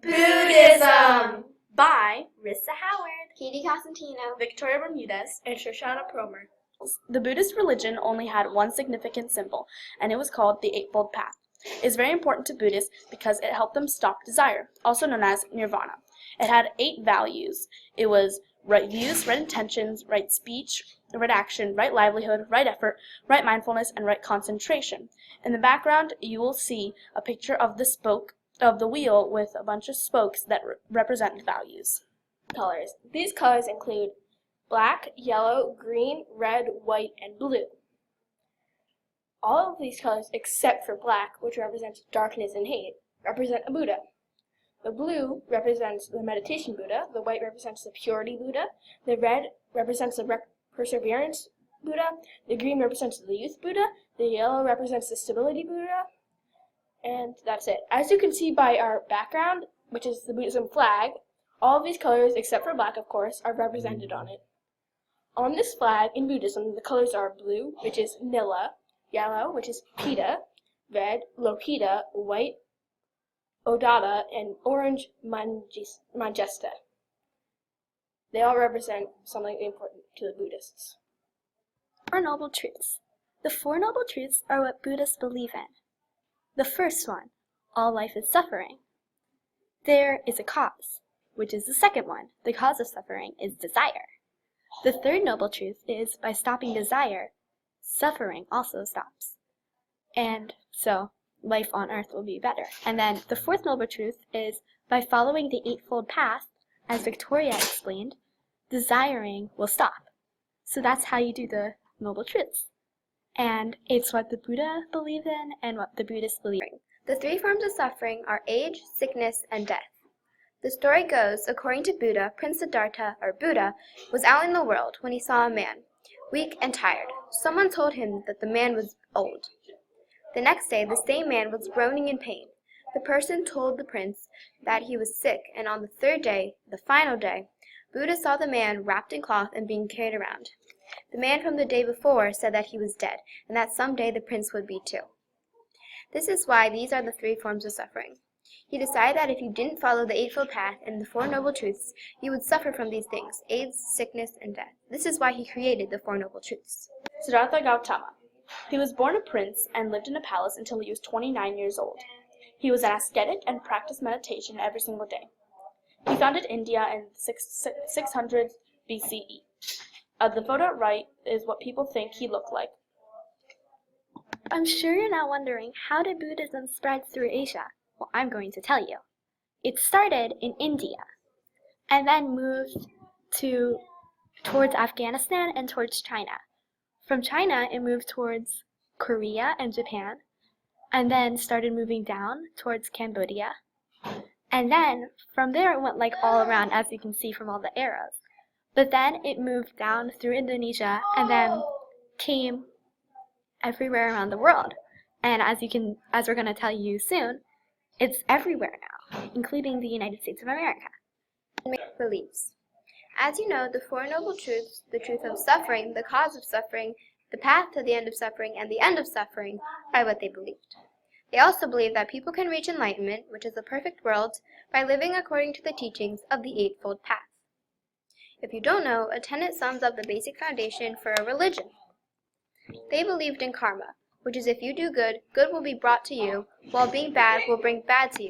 Buddhism by Rissa Howard, Katie Cosentino, Victoria Bermudez, and Shoshana Promer. The Buddhist religion only had one significant symbol, and it was called the Eightfold Path. It is very important to Buddhists because it helped them stop desire, also known as nirvana. It had 8 values. It was right views, right intentions, right speech, right action, right livelihood, right effort, right mindfulness, and right concentration. In the background, you will see a picture of the spoke of the wheel with a bunch of spokes that represent the values. Colors. These colors include black, yellow, green, red, white, and blue. All of these colors, except for black, which represents darkness and hate, represent a Buddha. The blue represents the meditation Buddha, the white represents the purity Buddha, the red represents the perseverance Buddha, the green represents the youth Buddha, the yellow represents the stability Buddha, and that's it. As you can see by our background, which is the Buddhism flag, all of these colors, except for black of course, are represented on it. On this flag in Buddhism, the colors are blue, which is Nila, yellow, which is Pita, red, Lokita, white, Odata, and orange, Manjesta. They all represent something important to the Buddhists. Four Noble Truths. The Four Noble Truths are what Buddhists believe in. The first one, all life is suffering. There is a cause, which is the second one. The cause of suffering is desire. The third noble truth is by stopping desire, suffering also stops. And so life on earth will be better. And then the fourth noble truth is by following the Eightfold Path, as Victoria explained, desiring will stop. So that's how you do the noble truths. And it's what the Buddha believed in and what the Buddhists believe in. The 3 forms of suffering are age, sickness, and death. The story goes, according to Buddha, Prince Siddhartha, or Buddha, was out in the world when he saw a man, weak and tired. Someone told him that the man was old. The next day, the same man was groaning in pain. The person told the prince that he was sick, and on the 3rd day, the final day, Buddha saw the man wrapped in cloth and being carried around. The man from the day before said that he was dead, and that someday the prince would be too. This is why these are the 3 forms of suffering. He decided that if you didn't follow the Eightfold Path and the Four Noble Truths, you would suffer from these things, AIDS, sickness, and death. This is why he created the Four Noble Truths. Siddhartha Gautama. He was born a prince and lived in a palace until he was 29 years old. He was an ascetic and practiced meditation every single day. He founded India in 600 BCE. The photo at right is what people think he looked like. I'm sure you're now wondering, how did Buddhism spread through Asia? Well, I'm going to tell you. It started in India and then moved towards Afghanistan and towards China. From China, it moved towards Korea and Japan, and then started moving down towards Cambodia. And then from there it went like all around, as you can see from all the arrows. But then it moved down through Indonesia and then came everywhere around the world. And as we're going to tell you soon, it's everywhere now, including the United States of America. Beliefs. As you know, the Four Noble Truths, the truth of suffering, the cause of suffering, the path to the end of suffering, and the end of suffering, are what they believed. They also believe that people can reach enlightenment, which is the perfect world, by living according to the teachings of the Eightfold Path. If you don't know, a tenet sums up the basic foundation for a religion. They believed in karma, which is if you do good, good will be brought to you, while being bad will bring bad to you.